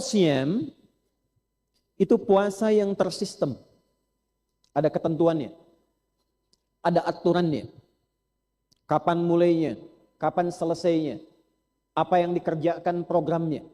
siyam itu puasa yang tersistem. Ada ketentuannya. Ada aturannya. Kapan mulainya, kapan selesainya. Apa yang dikerjakan programnya.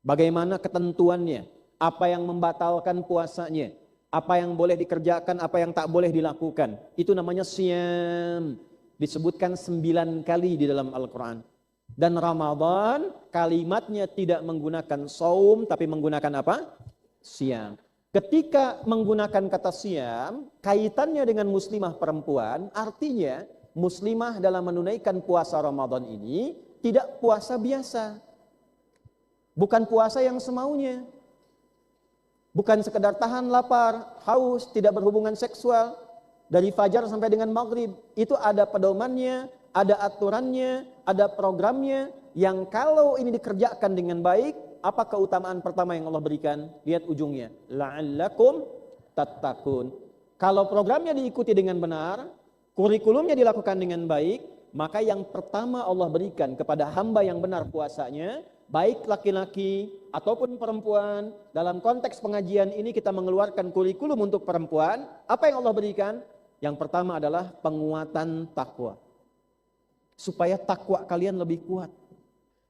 Bagaimana ketentuannya. Apa yang membatalkan puasanya. Apa yang boleh dikerjakan, apa yang tak boleh dilakukan. Itu namanya siyam. Disebutkan 9 kali di dalam Al-Quran. Dan Ramadan kalimatnya tidak menggunakan saum tapi menggunakan apa? Siyam. Ketika menggunakan kata siyam, kaitannya dengan muslimah perempuan, artinya muslimah dalam menunaikan puasa Ramadan ini tidak puasa biasa. Bukan puasa yang semaunya. Bukan sekedar tahan lapar, haus, tidak berhubungan seksual dari fajar sampai dengan maghrib. Itu ada pedomannya, ada aturannya, ada programnya yang kalau ini dikerjakan dengan baik, apa keutamaan pertama yang Allah berikan? Lihat ujungnya. La'allakum tattaqun. Kalau programnya diikuti dengan benar, kurikulumnya dilakukan dengan baik, maka yang pertama Allah berikan kepada hamba yang benar puasanya, baik laki-laki ataupun perempuan. Dalam konteks pengajian ini kita mengeluarkan kurikulum untuk perempuan. Apa yang Allah berikan? Yang pertama adalah penguatan takwa. Supaya takwa kalian lebih kuat.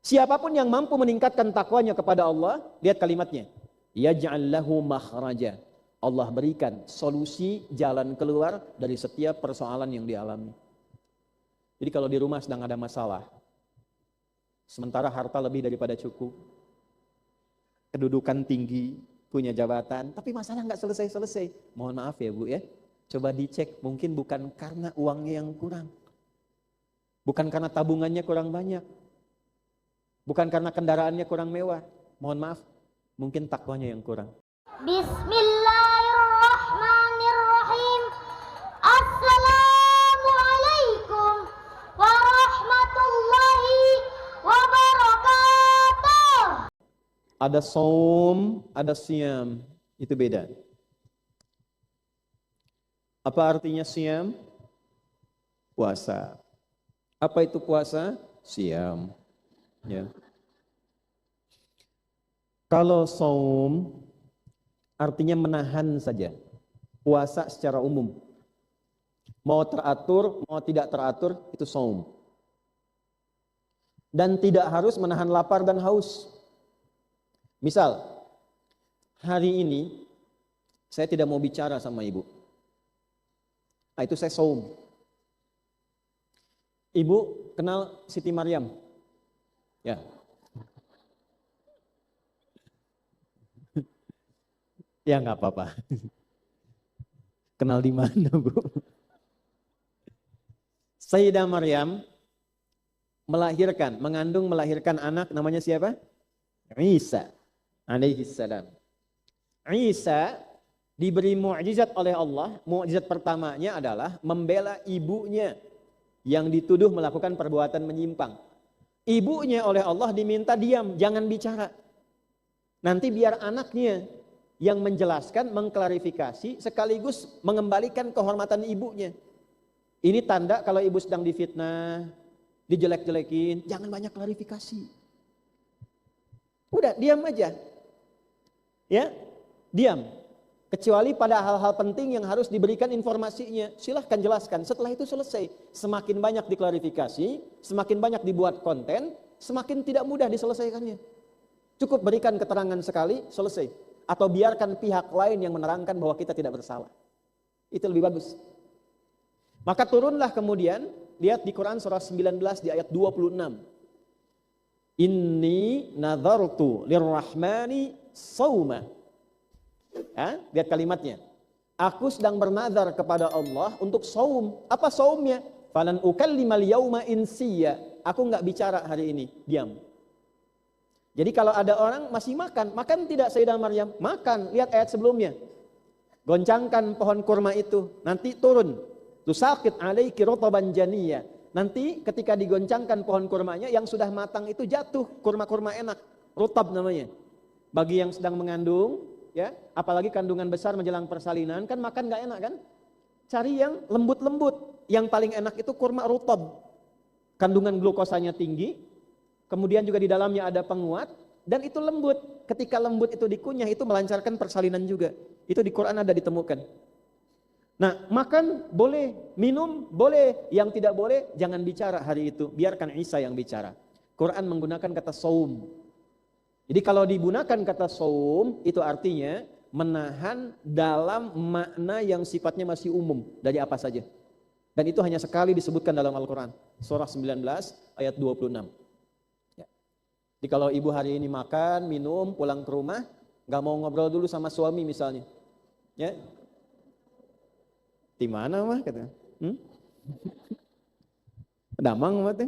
Siapapun yang mampu meningkatkan takwanya kepada Allah, lihat kalimatnya. Yaj'al lahu makhraja. Allah berikan solusi jalan keluar dari setiap persoalan yang dialami. Jadi kalau di rumah sedang ada masalah, sementara harta lebih daripada cukup, kedudukan tinggi, punya jabatan, tapi masalah nggak selesai-selesai. Mohon maaf ya Bu ya, coba dicek, mungkin bukan karena uangnya yang kurang, bukan karena tabungannya kurang banyak, bukan karena kendaraannya kurang mewah. Mohon maaf, mungkin takwanya yang kurang. Bismillahirrahmanirrahim. Assalamualaikum warahmatullahi wabarakatuh. Ada saum, ada siyam, itu beda. Apa artinya siyam? Puasa. Apa itu puasa? Siyam. Ya. Kalau saum artinya menahan saja. Puasa secara umum. Mau teratur, mau tidak teratur, itu saum. Dan tidak harus menahan lapar dan haus. Misal, hari ini saya tidak mau bicara sama ibu. Nah, itu saya saum. Ibu kenal Siti Maryam? Ya. Ya nggak apa-apa. Kenal di mana, Bu? Sayyidah Maryam melahirkan anak namanya siapa? Isa alaihi salam. Isa diberi mukjizat oleh Allah. Mukjizat pertamanya adalah membela ibunya yang dituduh melakukan perbuatan menyimpang. Ibunya oleh Allah diminta diam, jangan bicara. Nanti biar anaknya yang menjelaskan, mengklarifikasi, sekaligus mengembalikan kehormatan ibunya. Ini tanda kalau ibu sedang difitnah, dijelek-jelekin, jangan banyak klarifikasi. Udah, diam aja. Ya, diam. Kecuali pada hal-hal penting yang harus diberikan informasinya, silahkan jelaskan. Setelah itu selesai. Semakin banyak diklarifikasi, semakin banyak dibuat konten, semakin tidak mudah diselesaikannya. Cukup berikan keterangan sekali, selesai. Atau biarkan pihak lain yang menerangkan bahwa kita tidak bersalah. Itu lebih bagus. Maka turunlah kemudian, lihat di Quran surah 19 di ayat 26. Inni nadhartu lirrahmani sauma. Ya, lihat kalimatnya. Aku sedang bernazar kepada Allah untuk saum. Apa saumnya? Falan ukallimal yauma insiya. Aku enggak bicara hari ini, diam. Jadi kalau ada orang masih makan tidak Sayyidah Maryam? Makan, lihat ayat sebelumnya. Goncangkan pohon kurma itu, nanti turun. Tusaqit alaiki rotaban janiyya. Nanti ketika digoncangkan pohon kurmanya, yang sudah matang itu jatuh, kurma-kurma enak. Rutab namanya. Bagi yang sedang mengandung, ya, apalagi kandungan besar menjelang persalinan, kan makan gak enak kan? Cari yang lembut-lembut. Yang paling enak itu kurma rutab. Kandungan glukosanya tinggi, kemudian juga di dalamnya ada penguat, Dan itu lembut. Ketika lembut itu dikunyah, itu melancarkan persalinan juga. Itu di Quran ada ditemukan. Nah, makan boleh, minum boleh, yang tidak boleh jangan bicara hari itu, biarkan Isa yang bicara. Quran menggunakan kata saum. Jadi kalau digunakan kata saum, itu artinya menahan dalam makna yang sifatnya masih umum, dari apa saja. Dan itu hanya sekali disebutkan dalam Al-Quran, surah 19 ayat 26. Ya. Jadi kalau ibu hari ini makan, minum, pulang ke rumah, gak mau ngobrol dulu sama suami misalnya, ya, di mana mah kata? Damang mah teh.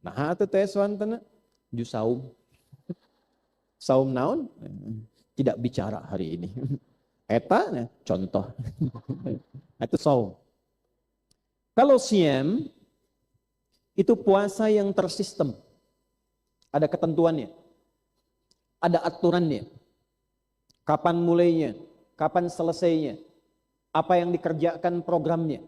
Nah, atuh teh swantena ju saum. Saum naon? Tidak bicara hari ini. Eta contoh. Itu saum. Kalau siam itu puasa yang tersistem. Ada ketentuannya. Ada aturannya. Kapan mulainya? Kapan selesainya? Apa yang dikerjakan programnya,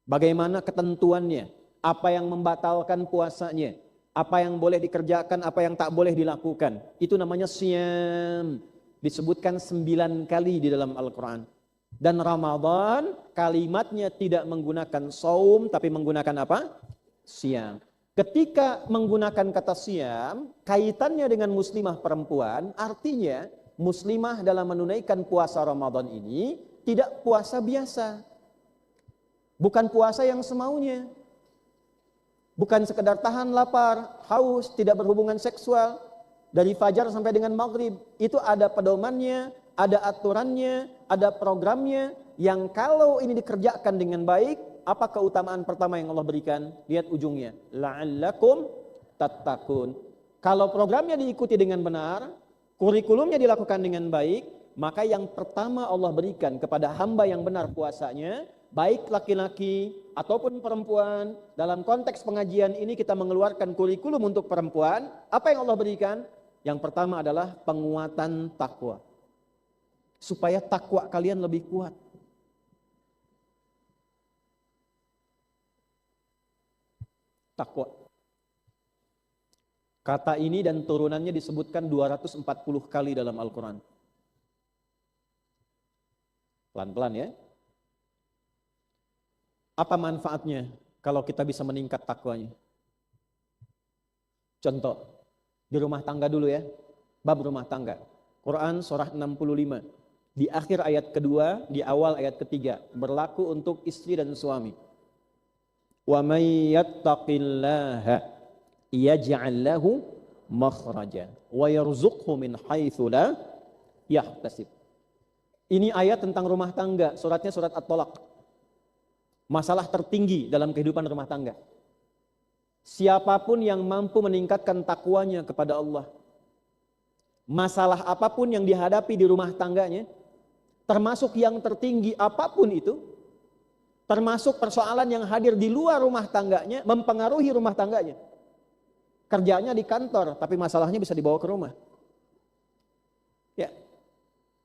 bagaimana ketentuannya, apa yang membatalkan puasanya, apa yang boleh dikerjakan, apa yang tak boleh dilakukan. Itu namanya siyam. Disebutkan 9 kali di dalam Al-Quran. Dan Ramadan kalimatnya tidak menggunakan saum, tapi menggunakan apa? Siyam. Ketika menggunakan kata siyam, kaitannya dengan muslimah perempuan, artinya muslimah dalam menunaikan puasa Ramadan ini tidak puasa biasa. Bukan puasa yang semaunya. Bukan sekedar tahan lapar, haus, tidak berhubungan seksual. Dari fajar sampai dengan maghrib. Itu ada pedomannya, ada aturannya, ada programnya. Yang kalau ini dikerjakan dengan baik, apa keutamaan pertama yang Allah berikan? Lihat ujungnya. La'allakum tattaqun. Kalau programnya diikuti dengan benar, kurikulumnya dilakukan dengan baik, maka yang pertama Allah berikan kepada hamba yang benar puasanya, baik laki-laki ataupun perempuan. Dalam konteks pengajian ini kita mengeluarkan kurikulum untuk perempuan. Apa yang Allah berikan? Yang pertama adalah penguatan takwa. Supaya takwa kalian lebih kuat. Takwa. Kata ini dan turunannya disebutkan 240 kali dalam Al-Quran. Pelan-pelan ya. Apa manfaatnya kalau kita bisa meningkat takwanya? Contoh, di rumah tangga dulu ya. Bab rumah tangga. Quran surah 65. Di akhir ayat kedua, di awal ayat ketiga. Berlaku untuk istri dan suami. Wa may yattaqillaha yaj'al lahu makhraja wa yarzuqhu min haitsu la yahtasib. Ini ayat tentang rumah tangga, suratnya surat At-Tolaq. Masalah tertinggi dalam kehidupan rumah tangga. Siapapun yang mampu meningkatkan takwanya kepada Allah, masalah apapun yang dihadapi di rumah tangganya, termasuk yang tertinggi apapun itu, termasuk persoalan yang hadir di luar rumah tangganya, mempengaruhi rumah tangganya. Kerjanya di kantor, tapi masalahnya bisa dibawa ke rumah. Ya.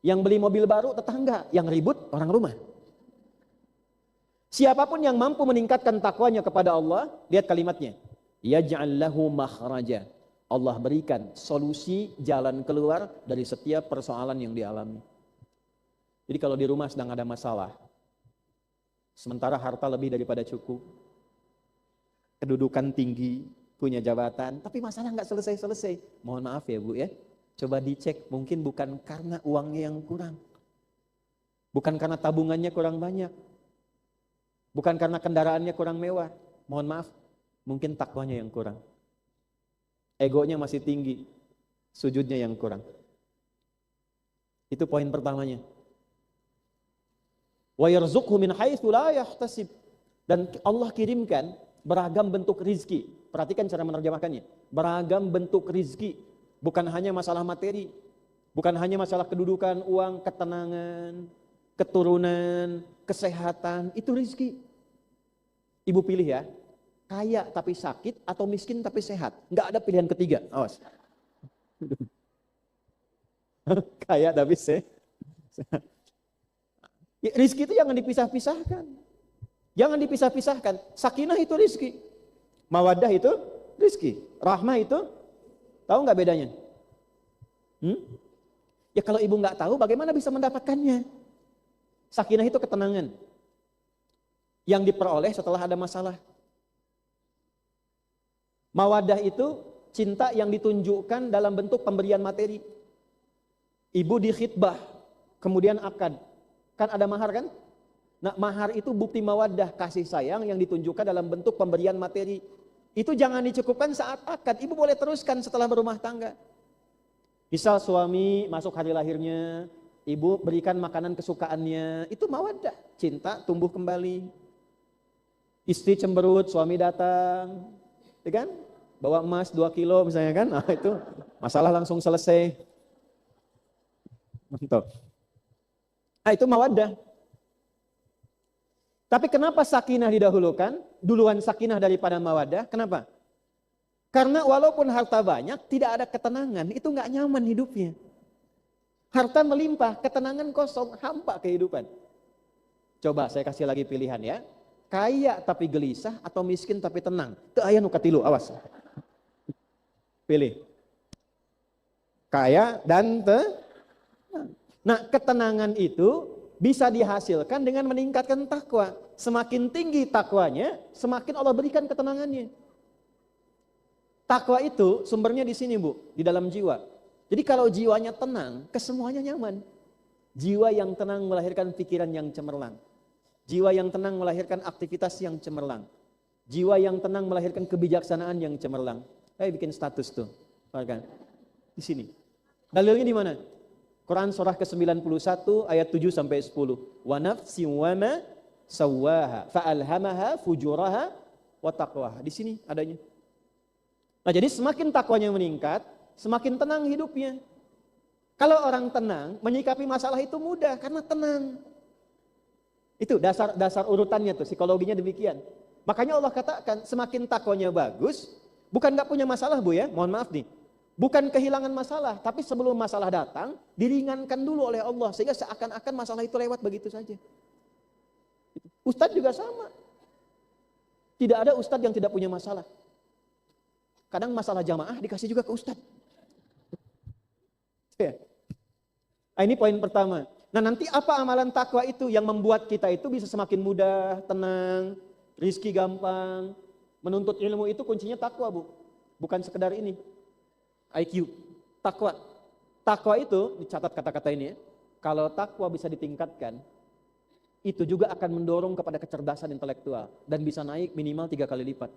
Yang beli mobil baru tetangga, yang ribut orang rumah. Siapapun yang mampu meningkatkan takwanya kepada Allah, lihat kalimatnya. Yaj'al lahu makhraja. Allah berikan solusi jalan keluar dari setiap persoalan yang dialami. Jadi kalau di rumah sedang ada masalah, sementara harta lebih daripada cukup, kedudukan tinggi, punya jabatan, tapi masalah nggak selesai-selesai. Mohon maaf ya Bu ya. Coba dicek, mungkin bukan karena uangnya yang kurang. Bukan karena tabungannya kurang banyak. Bukan karena kendaraannya kurang mewah. Mohon maaf, mungkin takwanya yang kurang. Egonya masih tinggi. Sujudnya yang kurang. Itu poin pertamanya. Wa yarzuqhu min haitsu la yahtasib. Dan Allah kirimkan beragam bentuk rizki. Perhatikan cara menerjemahkannya. Beragam bentuk rizki. Bukan hanya masalah materi, bukan hanya masalah kedudukan, uang, ketenangan, keturunan, kesehatan, itu rezeki. Ibu pilih ya, kaya tapi sakit atau miskin tapi sehat. Nggak ada pilihan ketiga, awas. Kaya tapi sehat. Ya, rezeki itu jangan dipisah-pisahkan. Jangan dipisah-pisahkan. Sakinah itu rezeki. Mawaddah itu rezeki. Rahmah itu Tahu nggak bedanya? Ya kalau ibu nggak tahu, bagaimana bisa mendapatkannya? Sakinah itu ketenangan yang diperoleh setelah ada masalah. Mawaddah itu cinta yang ditunjukkan dalam bentuk pemberian materi. Ibu dikhitbah, kemudian akad. Kan ada mahar kan? Nah, mahar itu bukti mawaddah, kasih sayang yang ditunjukkan dalam bentuk pemberian materi. Itu jangan dicukupkan saat akad. Ibu boleh teruskan setelah berumah tangga. Misal suami masuk hari lahirnya, ibu berikan makanan kesukaannya. Itu mawaddah, cinta tumbuh kembali. Istri cemberut, suami datang, ya kan? Bawa emas 2 kilo misalnya kan? Nah, itu masalah langsung selesai. Mantap. Nah, itu mawaddah. Tapi kenapa sakinah didahulukan? Duluan sakinah daripada mawaddah. Kenapa? Karena walaupun harta banyak, tidak ada ketenangan. Itu nggak nyaman hidupnya. Harta melimpah, ketenangan kosong, hampa kehidupan. Coba saya kasih lagi pilihan ya. Kaya tapi gelisah atau miskin tapi tenang. Itu aya nu katilu, awas. Pilih. Kaya dan tenang. Nah, ketenangan itu bisa dihasilkan dengan meningkatkan takwa. Semakin tinggi takwanya, semakin Allah berikan ketenangannya. Takwa itu sumbernya di sini, Bu, di dalam jiwa. Jadi kalau jiwanya tenang, kesemuanya nyaman. Jiwa yang tenang melahirkan pikiran yang cemerlang. Jiwa yang tenang melahirkan aktivitas yang cemerlang. Jiwa yang tenang melahirkan kebijaksanaan yang cemerlang. Saya bikin status tuh, kan? Di sini. Dalilnya di mana? Quran surah ke-91 ayat 7 sampai 10. Wa nafsin wa ma sawwaha fa'alhamaha fujuraha wa taqwaha. Di sini adanya. Nah, jadi semakin takwanya meningkat, semakin tenang hidupnya. Kalau orang tenang, menyikapi masalah itu mudah karena tenang. Itu dasar urutannya tuh, psikologinya demikian. Makanya Allah katakan semakin takwanya bagus, bukan nggak punya masalah, Bu ya, mohon maaf nih. Bukan kehilangan masalah, tapi sebelum masalah datang, diringankan dulu oleh Allah. Sehingga seakan-akan masalah itu lewat begitu saja. Ustadz juga sama. Tidak ada ustadz yang tidak punya masalah. Kadang masalah jamaah dikasih juga ke ustadz. Ya. Nah, ini poin pertama. Nah, nanti apa amalan takwa itu yang membuat kita itu bisa semakin mudah, tenang, rizki gampang. Menuntut ilmu itu kuncinya takwa, Bu. Bukan sekedar ini. IQ, takwa. Takwa itu, dicatat kata-kata ini ya. Kalau takwa bisa ditingkatkan, itu juga akan mendorong kepada kecerdasan intelektual. Dan bisa naik minimal 3 kali lipat.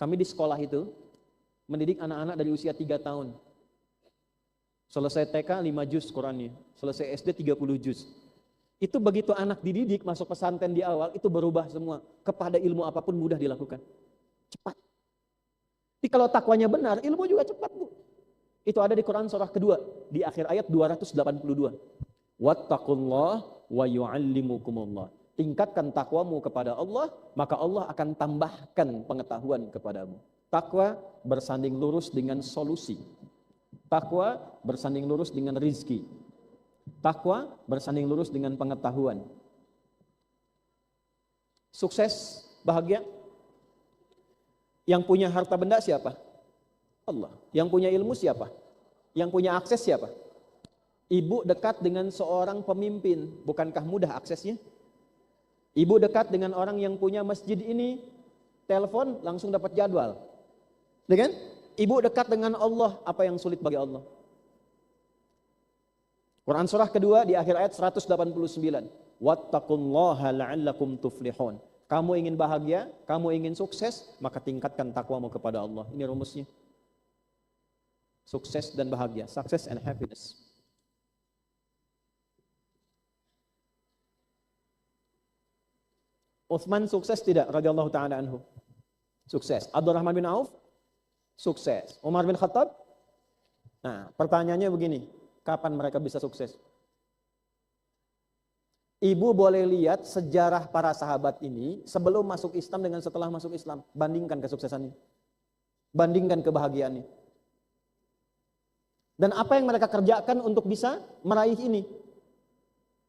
Kami di sekolah itu, mendidik anak-anak dari usia 3 tahun. Selesai TK 5 juz Qurannya, selesai SD 30 juz. Itu begitu anak dididik masuk pesantren di awal, itu berubah semua. Kepada ilmu apapun mudah dilakukan. Cepat. Jadi kalau takwanya benar, ilmu juga cepat, Bu. Itu ada di Quran surah kedua, di akhir ayat 282. Wattaqullah wa yu'allimukumullah. Tingkatkan takwamu kepada Allah, maka Allah akan tambahkan pengetahuan kepadamu. Takwa bersanding lurus dengan solusi. Takwa bersanding lurus dengan rizki. Takwa bersanding lurus dengan pengetahuan. Sukses, bahagia. Yang punya harta benda siapa? Allah. Yang punya ilmu siapa? Yang punya akses siapa? Ibu dekat dengan seorang pemimpin, bukankah mudah aksesnya? Ibu dekat dengan orang yang punya masjid ini, telepon langsung dapat jadwal. Dengan ibu dekat dengan Allah, apa yang sulit bagi Allah? Quran surah kedua di akhir ayat 189. Wattaqullaha la'allakum tuflihun. Kamu ingin bahagia, kamu ingin sukses, maka tingkatkan takwamu kepada Allah. Ini rumusnya. Sukses dan bahagia, success and happiness. Utsman sukses tidak? Radhiyallahu ta'ala anhu. Sukses. Abdurrahman bin Auf? Sukses. Umar bin Khattab? Nah, pertanyaannya begini. Kapan mereka bisa sukses? Ibu boleh lihat sejarah para sahabat ini sebelum masuk Islam dengan setelah masuk Islam. Bandingkan kesuksesannya. Bandingkan kebahagiaannya. Dan apa yang mereka kerjakan untuk bisa meraih ini.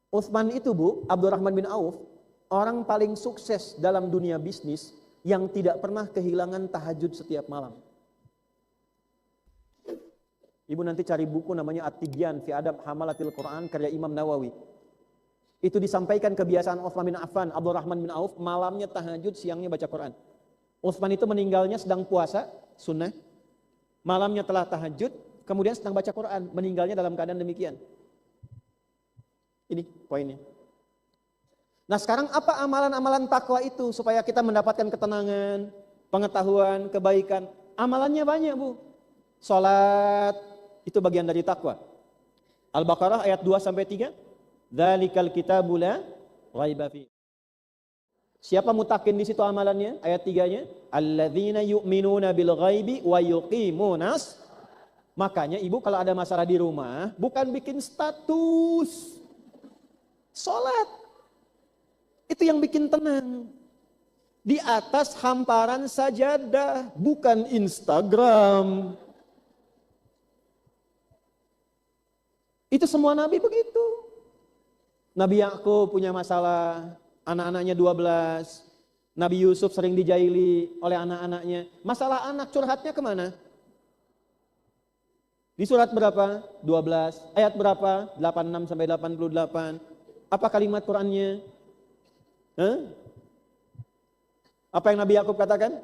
Utsman itu, Bu, Abdurrahman bin Auf, orang paling sukses dalam dunia bisnis yang tidak pernah kehilangan tahajud setiap malam. Ibu nanti cari buku namanya At-Tibyan fi Adab Hamalatil Quran karya Imam Nawawi. Itu disampaikan kebiasaan Utsman bin Affan, Abdurrahman bin Auf, malamnya tahajud, siangnya baca Quran. Utsman itu meninggalnya sedang puasa sunnah, malamnya telah tahajud, kemudian sedang baca Quran, meninggalnya dalam keadaan demikian. Ini poinnya. Nah sekarang apa amalan-amalan takwa itu supaya kita mendapatkan ketenangan, pengetahuan, kebaikan? Amalannya banyak bu. Salat itu bagian dari takwa. Al-Baqarah ayat 2-3. Dzalikal kitabu la raiba fi. Siapa mutakin di situ amalannya? Ayat 3-nya, alladzina yu'minuna bil ghaibi wa yuqimunas. Makanya ibu kalau ada masalah di rumah, bukan bikin status. Salat. Itu yang bikin tenang. Di atas hamparan sajadah, bukan Instagram. Itu semua nabi begitu. Nabi Yakub punya masalah, anak-anaknya 12. Nabi Yusuf sering dijaili oleh anak-anaknya. Masalah anak curhatnya kemana? Di surat berapa? 12. Ayat berapa? 86-88. Apa kalimat Qur'annya? Apa yang Nabi Yakub katakan?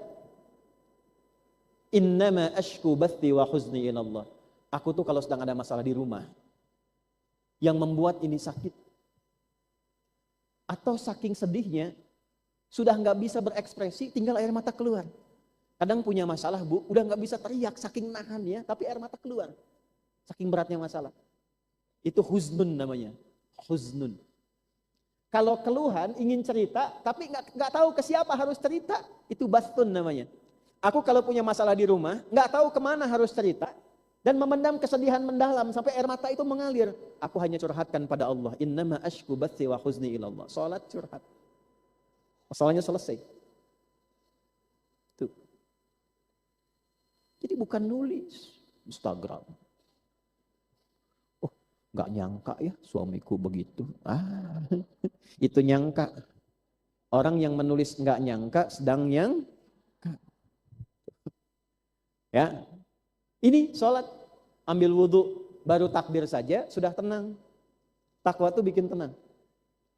Innama ashku bathi wa huzni ilallah. Aku tuh kalau sedang ada masalah di rumah, yang membuat ini sakit, atau saking sedihnya, sudah nggak bisa berekspresi, tinggal air mata keluar. Kadang punya masalah bu, udah nggak bisa teriak, saking nahannya, tapi air mata keluar. Saking beratnya masalah. Itu huznun namanya, huznun. Kalau keluhan, ingin cerita, tapi nggak tahu ke siapa harus cerita, itu bastun namanya. Aku kalau punya masalah di rumah, nggak tahu kemana harus cerita, dan memendam kesedihan mendalam sampai air mata itu mengalir. Aku hanya curhatkan pada Allah. Innama ashku bathi wa huzni ilallah. Salat curhat. Masalahnya selesai. Tuh. Jadi bukan nulis Instagram. Oh, nggak nyangka ya suamiku begitu. Itu nyangka. Orang yang menulis nggak nyangka sedang nyangka. Ya. Ini sholat, ambil wudhu, baru takbir saja sudah tenang. Takwa itu bikin tenang.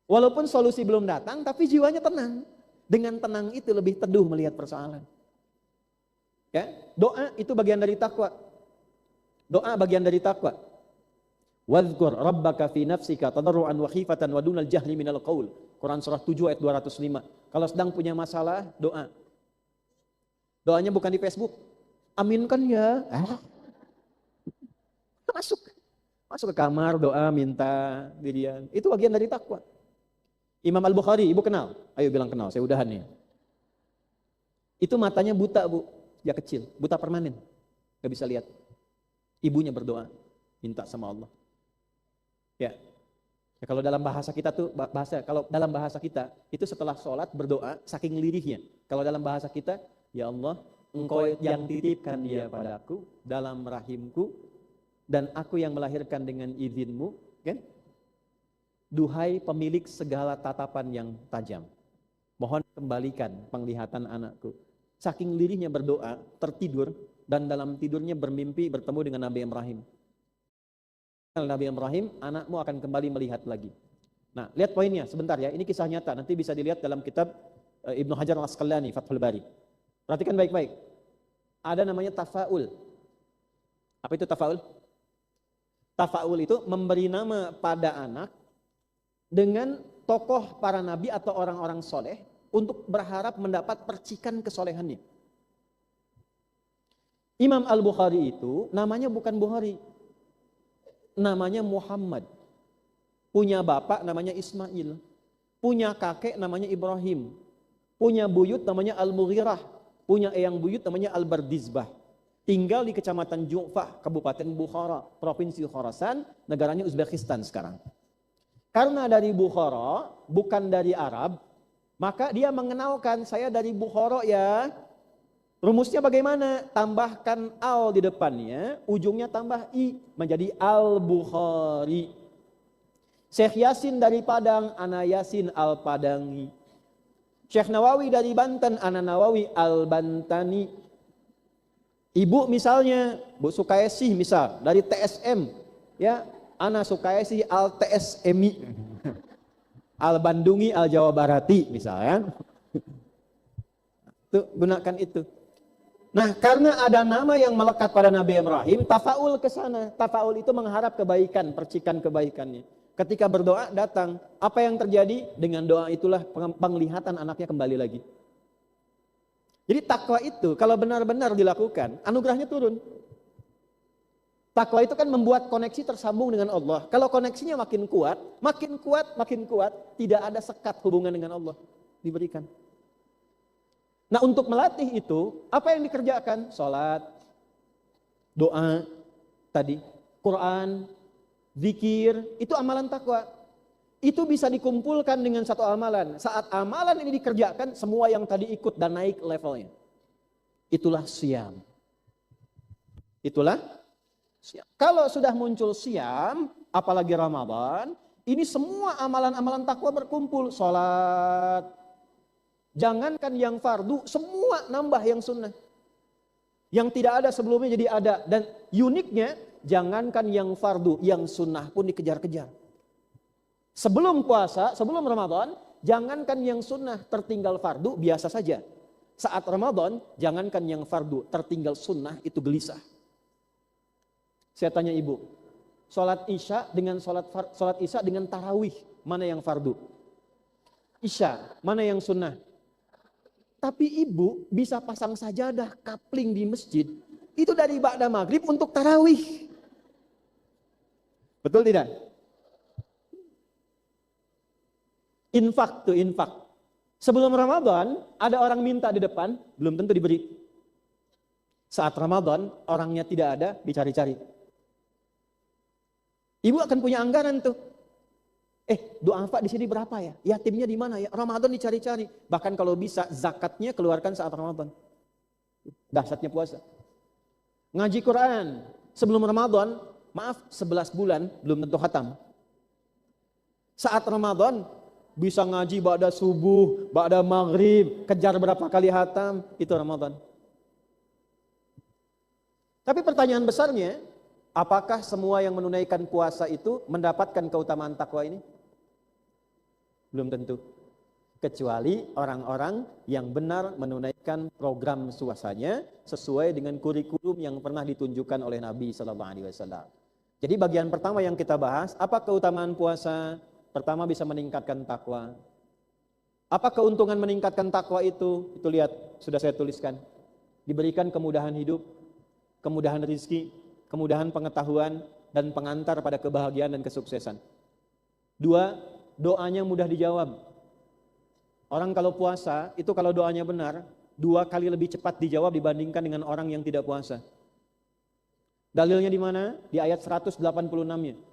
Walaupun solusi belum datang, tapi jiwanya tenang. Dengan tenang itu lebih teduh melihat persoalan. Ya, doa itu bagian dari takwa. Doa bagian dari takwa. Wadhkur rabbaka fi nafsika tadarruan wa khifatan wa dunal jahli minal qaul. Quran surah 7 ayat 205. Kalau sedang punya masalah, doa. Doanya bukan di Facebook. Aminkan ya. Masuk ke kamar, doa, minta dirian. Itu bagian dari takwa. Imam Al-Bukhari, ibu kenal? Ayo bilang kenal, saya udahan nih. Itu matanya buta bu, dia kecil, buta permanen, gak bisa lihat. Ibunya berdoa, minta sama Allah. Ya, kalau dalam bahasa kita tuh, kalau dalam bahasa kita itu setelah sholat berdoa, saking lirihnya. Kalau dalam bahasa kita, ya Allah, Engkau yang titipkan dia padaku dalam rahimku dan aku yang melahirkan dengan izinmu, kan? Duhai pemilik segala tatapan yang tajam, mohon kembalikan penglihatan anakku. Saking lirihnya berdoa, tertidur dan dalam tidurnya bermimpi bertemu dengan Nabi Ibrahim. Nabi Ibrahim, anakmu akan kembali melihat lagi. Nah, lihat poinnya sebentar ya. Ini kisah nyata, nanti bisa dilihat dalam kitab Ibnu Hajar Al-Asqalani, Fathul Bari. Perhatikan baik-baik. Ada namanya tafaul. Apa itu tafaul? Tafaul itu memberi nama pada anak dengan tokoh para nabi atau orang-orang soleh untuk berharap mendapat percikan kesolehannya. Imam Al-Bukhari itu namanya bukan Bukhari. Namanya Muhammad. Punya bapak namanya Ismail. Punya kakek namanya Ibrahim. Punya buyut namanya Al-Mughirah. Punya eyang buyut namanya Al-Bardizbah. Tinggal di Kecamatan Ju'fah, Kabupaten Bukhara, Provinsi Khorasan, negaranya Uzbekistan sekarang. Karena dari Bukhara, bukan dari Arab, maka dia mengenalkan saya dari Bukhara ya. Rumusnya bagaimana? Tambahkan al di depannya, ujungnya tambah i, menjadi Al-Bukhari. Syekh Yasin dari Padang, ana Yasin Al-Padangi. Syekh Nawawi dari Banten, ana Nawawi Al-Bantani. Ibu misalnya, Bu Sukaisi misal dari TSM, ya, Ana Sukaisi al TSMI, al Bandungi al Jawa Barati misalnya. Tuh, gunakan itu. Nah, karena ada nama yang melekat pada Nabi Ibrahim, tafaul ke sana. Tafaul itu mengharap kebaikan, percikan kebaikannya. Ketika berdoa datang, apa yang terjadi? Dengan doa itulah penglihatan anaknya kembali lagi. Jadi takwa itu kalau benar-benar dilakukan, anugerahnya turun. Takwa itu kan membuat koneksi tersambung dengan Allah. Kalau koneksinya makin kuat, tidak ada sekat hubungan dengan Allah diberikan. Nah, untuk melatih itu, apa yang dikerjakan? Salat, doa, tadi, Quran, zikir, itu amalan takwa. Itu bisa dikumpulkan dengan satu amalan. Saat amalan ini dikerjakan, semua yang tadi ikut dan naik levelnya. Itulah siam. Itulah siam. Kalau sudah muncul siam, apalagi Ramadan, ini semua amalan-amalan takwa berkumpul. Salat, jangankan yang fardu, semua nambah yang sunnah. Yang tidak ada sebelumnya jadi ada. Dan uniknya, jangankan yang fardu, yang sunnah pun dikejar-kejar. Sebelum puasa, sebelum Ramadan, jangankan yang sunnah tertinggal fardu, biasa saja. Saat Ramadan, jangankan yang fardu tertinggal sunnah, itu gelisah. Saya tanya ibu, sholat isya dengan sholat isya dengan tarawih, mana yang fardu? Isya, mana yang sunnah? Tapi ibu bisa pasang sajadah kapling di masjid, itu dari ba'da maghrib untuk tarawih. Betul tidak? Infak tuh, infak. Sebelum Ramadan, ada orang minta di depan, belum tentu diberi. Saat Ramadan, orangnya tidak ada, dicari-cari. Ibu akan punya anggaran tuh. Doa infak di sini berapa ya? Yatimnya di mana ya? Ramadan dicari-cari. Bahkan kalau bisa zakatnya keluarkan saat Ramadan. Dahsyatnya puasa. Ngaji Quran sebelum Ramadan, maaf 11 bulan belum tentu khatam. Saat Ramadan bisa ngaji ba'da subuh, ba'da maghrib, kejar berapa kali khatam, itu Ramadan. Tapi pertanyaan besarnya, apakah semua yang menunaikan puasa itu mendapatkan keutamaan takwa ini? Belum tentu. Kecuali orang-orang yang benar menunaikan program puasanya sesuai dengan kurikulum yang pernah ditunjukkan oleh Nabi SAW. Jadi bagian pertama yang kita bahas, apa keutamaan puasa? Pertama, bisa meningkatkan takwa. Apa keuntungan meningkatkan takwa itu? Itu lihat, sudah saya tuliskan. Diberikan kemudahan hidup, kemudahan rizki, kemudahan pengetahuan, dan pengantar pada kebahagiaan dan kesuksesan. 2, doanya mudah dijawab. Orang kalau puasa, itu kalau doanya benar, 2 kali lebih cepat dijawab dibandingkan dengan orang yang tidak puasa. Dalilnya di mana? Di ayat 186-nya.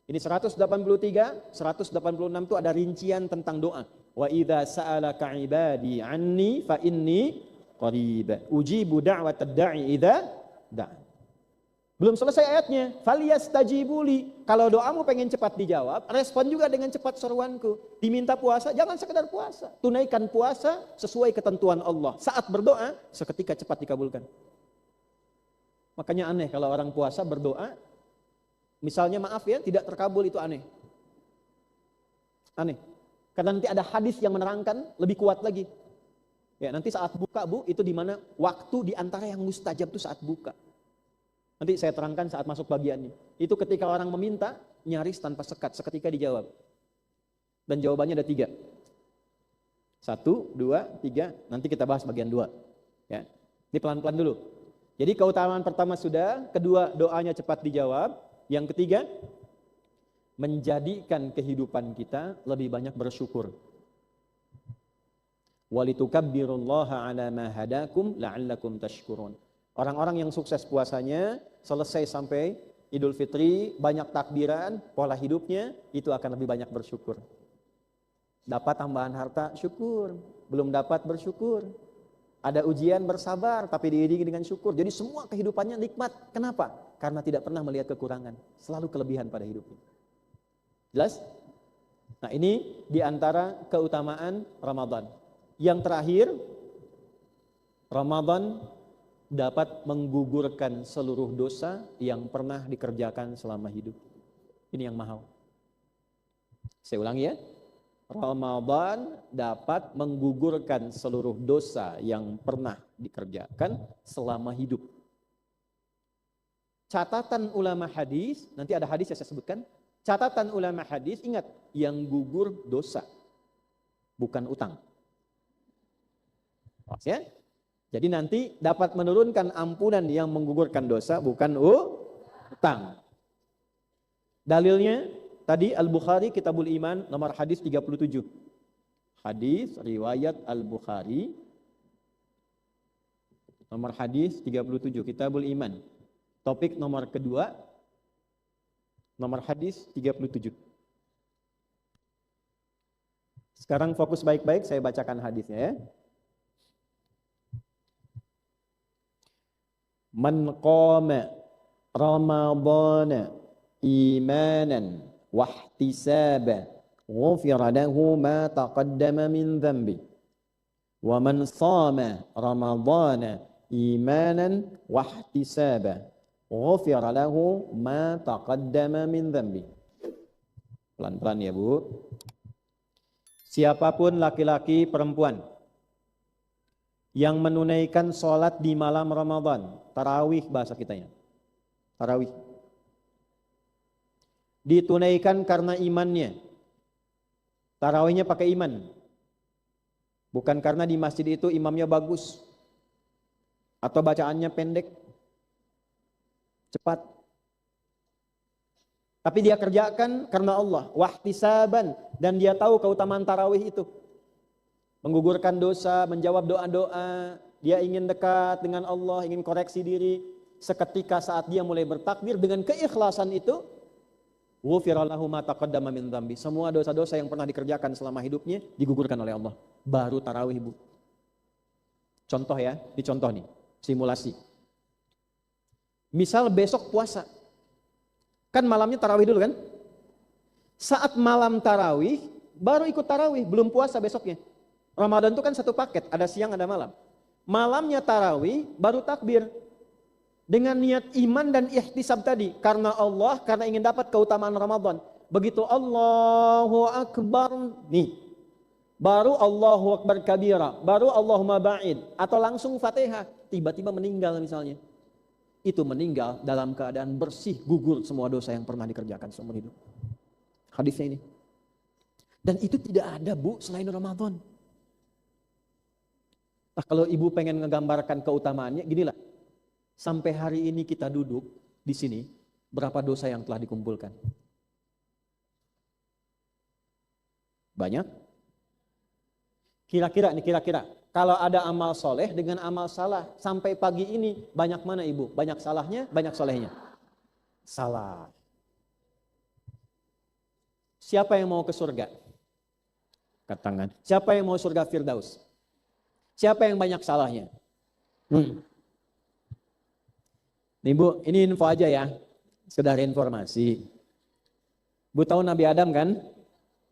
Ini 183, 186 itu ada rincian tentang doa. Wa idza sa'alaka 'ibadi 'anni fa inni qarib. Ujibu da'watad da'i idza da'a. Belum selesai ayatnya. Falyastajibuli. Kalau doamu pengen cepat dijawab, respon juga dengan cepat seruanku. Diminta puasa, jangan sekedar puasa. Tunaikan puasa sesuai ketentuan Allah. Saat berdoa, seketika cepat dikabulkan. Makanya aneh kalau orang puasa berdoa, misalnya maaf ya, tidak terkabul, itu aneh. Aneh. Karena nanti ada hadis yang menerangkan lebih kuat lagi. Ya, nanti saat buka, Bu, itu di mana waktu di antara yang mustajab itu saat buka. Nanti saya terangkan saat masuk bagiannya. Itu ketika orang meminta, nyaris tanpa sekat, seketika dijawab. Dan jawabannya ada 3. 1, 2, 3, nanti kita bahas bagian 2. Ya. Ini pelan-pelan dulu. Jadi keutamaan pertama sudah, kedua doanya cepat dijawab. Yang ketiga, menjadikan kehidupan kita lebih banyak bersyukur. Walitukabbirullaha ala ma hadakum la'allakum tashkurun. Orang-orang yang sukses puasanya, selesai sampai Idul Fitri, banyak takbiran, pola hidupnya, itu akan lebih banyak bersyukur. Dapat tambahan harta, syukur. Belum dapat, bersyukur. Ada ujian, bersabar, tapi diiringi dengan syukur. Jadi semua kehidupannya nikmat. Kenapa? Karena tidak pernah melihat kekurangan. Selalu kelebihan pada hidupnya. Jelas? Nah, ini diantara keutamaan Ramadan. Yang terakhir, Ramadan dapat menggugurkan seluruh dosa yang pernah dikerjakan selama hidup. Ini yang mahal. Saya ulangi ya. Ramadan dapat menggugurkan seluruh dosa yang pernah dikerjakan selama hidup. Catatan ulama hadis, nanti ada hadis yang saya sebutkan. Catatan ulama hadis, ingat, yang gugur dosa, bukan utang. Ya? Jadi nanti dapat menurunkan ampunan yang menggugurkan dosa, bukan utang. Dalilnya tadi Al-Bukhari Kitabul Iman nomor hadis 37. Hadis riwayat Al-Bukhari nomor hadis 37 Kitabul Iman. Topik nomor kedua nomor hadis 37. Sekarang fokus baik-baik, saya bacakan hadisnya ya. Man qama Ramadana imanan wahtisaba ghufira lahu ma taqaddama min dhanbi wa man shama ramadhana imanan wahtisaba ghufira lahu ma taqaddama min dhanbi. Pelan-pelan ya Bu. Siapapun laki-laki perempuan yang menunaikan sholat di malam Ramadan, tarawih bahasa kitanya, tarawih, ditunaikan karena imannya. Tarawihnya pakai iman. Bukan karena di masjid itu imamnya bagus. Atau bacaannya pendek. Cepat. Tapi dia kerjakan karena Allah. Wahtisaban. Dan dia tahu keutamaan tarawih itu. Menggugurkan dosa, menjawab doa-doa. Dia ingin dekat dengan Allah, ingin koreksi diri. Seketika saat dia mulai bertakbir dengan keikhlasan itu, ghufira lahu ma taqaddama min dzambi. Semua dosa-dosa yang pernah dikerjakan selama hidupnya digugurkan oleh Allah. Baru tarawih, Bu. Contoh ya, dicontoh nih, simulasi. Misal besok puasa. Kan malamnya tarawih dulu kan? Saat malam tarawih, baru ikut tarawih, belum puasa besoknya. Ramadan itu kan satu paket, ada siang ada malam. Malamnya tarawih, baru takbir. Dengan niat iman dan ihtisab tadi. Karena Allah, karena ingin dapat keutamaan Ramadan. Begitu Allahu Akbar, nih. Baru Allahu Akbar kabira. Baru Allahumma ba'id. Atau langsung Fatihah. Tiba-tiba meninggal misalnya. Itu meninggal dalam keadaan bersih, gugur semua dosa yang pernah dikerjakan seumur hidup. Hadisnya ini. Dan itu tidak ada, Bu, selain Ramadan. Nah, kalau ibu pengen ngegambarkan keutamaannya, ginilah. Sampai hari ini kita duduk di sini, berapa dosa yang telah dikumpulkan? Banyak? Kira-kira, kalau ada amal soleh dengan amal salah, sampai pagi ini banyak mana ibu? Banyak salahnya, banyak solehnya? Salah. Siapa yang mau ke surga? Angkat tangan. Siapa yang mau surga Firdaus? Siapa yang banyak salahnya? Nih Bu, ini info aja ya, sekedar informasi. Bu tahu Nabi Adam kan?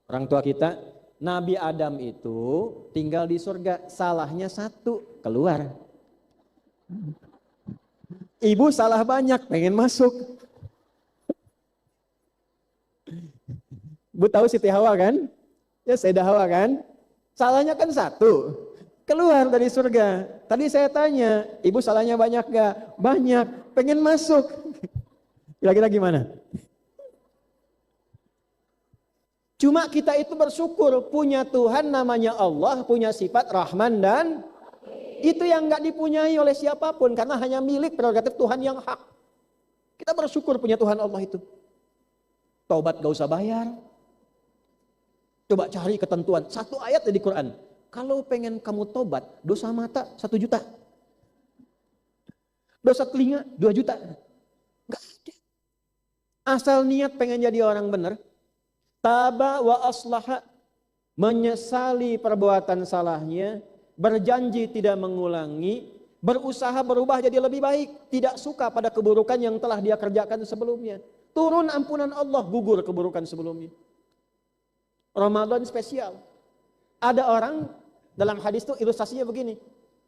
Orang tua kita. Nabi Adam itu tinggal di surga, salahnya satu, keluar. Ibu salah banyak, pengen masuk. Bu tahu Siti Hawa kan? Ya Sayyidah Hawa kan? Salahnya kan satu, keluar dari surga. Tadi saya tanya, ibu salahnya banyak gak? Banyak, pengen masuk. Kira-kira gimana? Cuma kita itu bersyukur punya Tuhan namanya Allah, punya sifat Rahman dan itu yang gak dipunyai oleh siapapun karena hanya milik prerogatif Tuhan yang hak. Kita bersyukur punya Tuhan Allah itu. Taubat gak usah bayar. Coba cari ketentuan, satu ayat di Quran. Kalau pengen kamu tobat, dosa mata 1 juta. Dosa telinga 2 juta. Enggak ada. Asal niat pengen jadi orang benar. Taba wa aslaha. Menyesali perbuatan salahnya. Berjanji tidak mengulangi. Berusaha berubah jadi lebih baik. Tidak suka pada keburukan yang telah dia kerjakan sebelumnya. Turun ampunan Allah, gugur keburukan sebelumnya. Ramadan spesial. Ada orang dalam hadis itu ilustrasinya begini.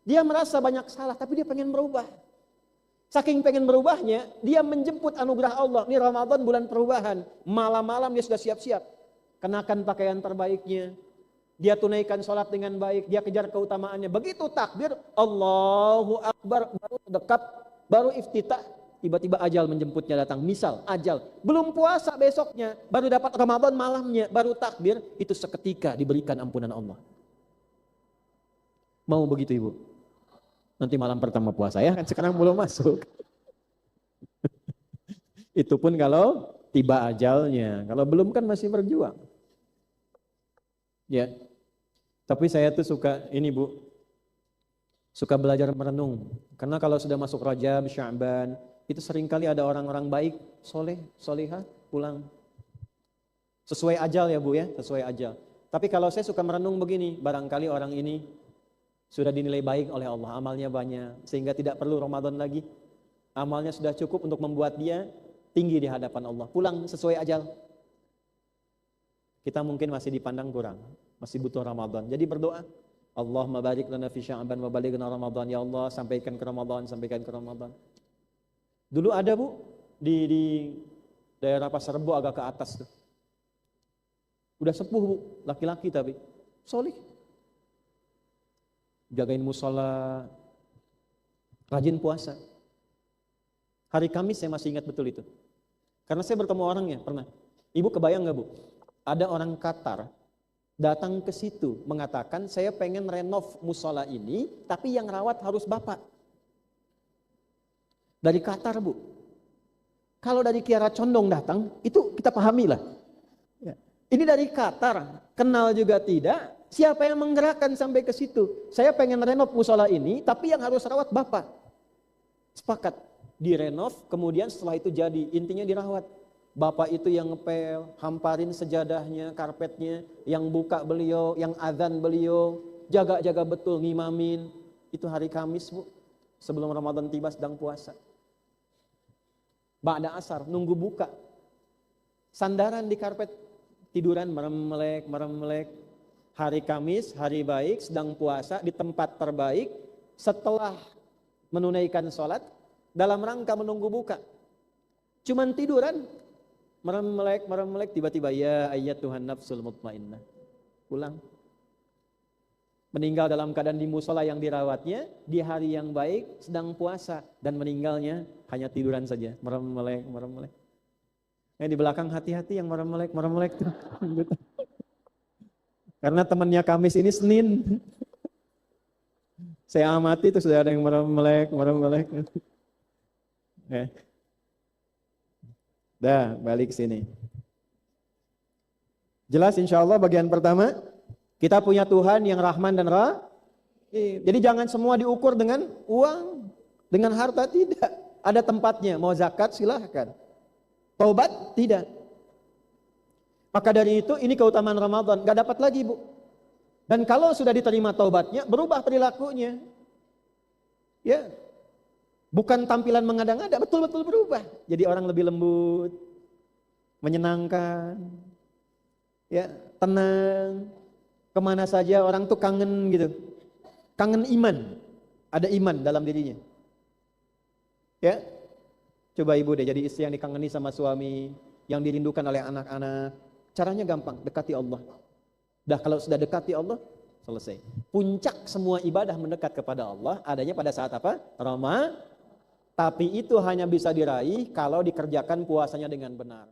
Dia merasa banyak salah, tapi dia pengen berubah. Saking pengen berubahnya, dia menjemput anugerah Allah. Ini Ramadan bulan perubahan. Malam-malam dia sudah siap-siap. Kenakan pakaian terbaiknya. Dia tunaikan sholat dengan baik. Dia kejar keutamaannya. Begitu takbir, Allahu Akbar. Baru dekat, baru iftitah. Tiba-tiba ajal menjemputnya datang. Misal, ajal. Belum puasa besoknya. Baru dapat Ramadan malamnya. Baru takbir. Itu seketika diberikan ampunan Allah. Mau begitu ibu? Nanti malam pertama puasa ya. Kan sekarang belum masuk. Itu pun kalau tiba ajalnya. Kalau belum kan masih berjuang. Ya. Tapi saya tuh suka ini bu. Suka belajar merenung. Karena kalau sudah masuk Rajab, Sya'ban, itu seringkali ada orang-orang baik, soleh, solehah, pulang. Sesuai ajal ya bu ya, sesuai ajal. Tapi kalau saya suka merenung begini, barangkali orang ini sudah dinilai baik oleh Allah, amalnya banyak, sehingga tidak perlu Ramadan lagi. Amalnya sudah cukup untuk membuat dia tinggi di hadapan Allah. Pulang sesuai ajal. Kita mungkin masih dipandang kurang, masih butuh Ramadan. Jadi berdoa, Allahumma barik lana fi Sya'ban wa balighna Ramadan. Ya Allah, sampaikan ke Ramadan, sampaikan ke Ramadan. Dulu ada bu, di daerah Pasar Rebo agak ke atas tuh. Udah sepuh bu, laki-laki tapi solih. Jagain musola, rajin puasa. Hari Kamis saya masih ingat betul itu. Karena saya bertemu orangnya, pernah. Ibu kebayang gak bu? Ada orang Qatar datang ke situ mengatakan saya pengen renov musola ini, tapi yang rawat harus bapak. Dari Qatar bu. Kalau dari Kiara Condong datang, itu kita pahami lah. Ini dari Qatar, kenal juga tidak. Siapa yang menggerakkan sampai ke situ? Saya pengen renov musola ini, tapi yang harus rawat bapak. Sepakat, direnov, kemudian setelah itu jadi, intinya dirawat. Bapak itu yang ngepel, hamparin sejadahnya, karpetnya, yang buka beliau, yang azan beliau, jaga-jaga betul, ngimamin. Itu hari Kamis bu, sebelum Ramadan tiba sedang puasa. Ba'da asar, nunggu buka. Sandaran di karpet, tiduran merem-melek. Hari Kamis, hari baik, sedang puasa di tempat terbaik, setelah menunaikan sholat, dalam rangka menunggu buka. Cuman tiduran, merem-melek, tiba-tiba ya ayyatuhan nafsul mutmainnah. Pulang. Meninggal dalam keadaan di musola yang dirawatnya, di hari yang baik, sedang puasa, dan meninggalnya hanya tiduran saja, merem-melek. Di belakang hati-hati yang merem-melek tuh. Karena temannya Kamis ini Senin. Saya amati itu sudah ada yang merem-melek. Dah, balik sini. Jelas insya Allah bagian pertama, kita punya Tuhan yang Rahman dan Rahim. Jadi jangan semua diukur dengan uang, dengan harta, tidak. Ada tempatnya, mau zakat silahkan. Taubat tidak. Maka dari itu ini keutamaan Ramadan, gak dapat lagi bu. Dan kalau sudah diterima taubatnya, berubah perilakunya. Ya, bukan tampilan mengada-ngada, betul-betul berubah. Jadi orang lebih lembut, menyenangkan, ya tenang. Kemana saja orang tuh kangen gitu, kangen iman, ada iman dalam dirinya. Ya, coba ibu deh jadi istri yang dikangeni sama suami, yang dirindukan oleh anak-anak. Caranya gampang, dekati Allah. Dah kalau sudah dekati Allah, selesai. Puncak semua ibadah mendekat kepada Allah adanya pada saat apa? Ramadan. Tapi itu hanya bisa diraih kalau dikerjakan puasanya dengan benar.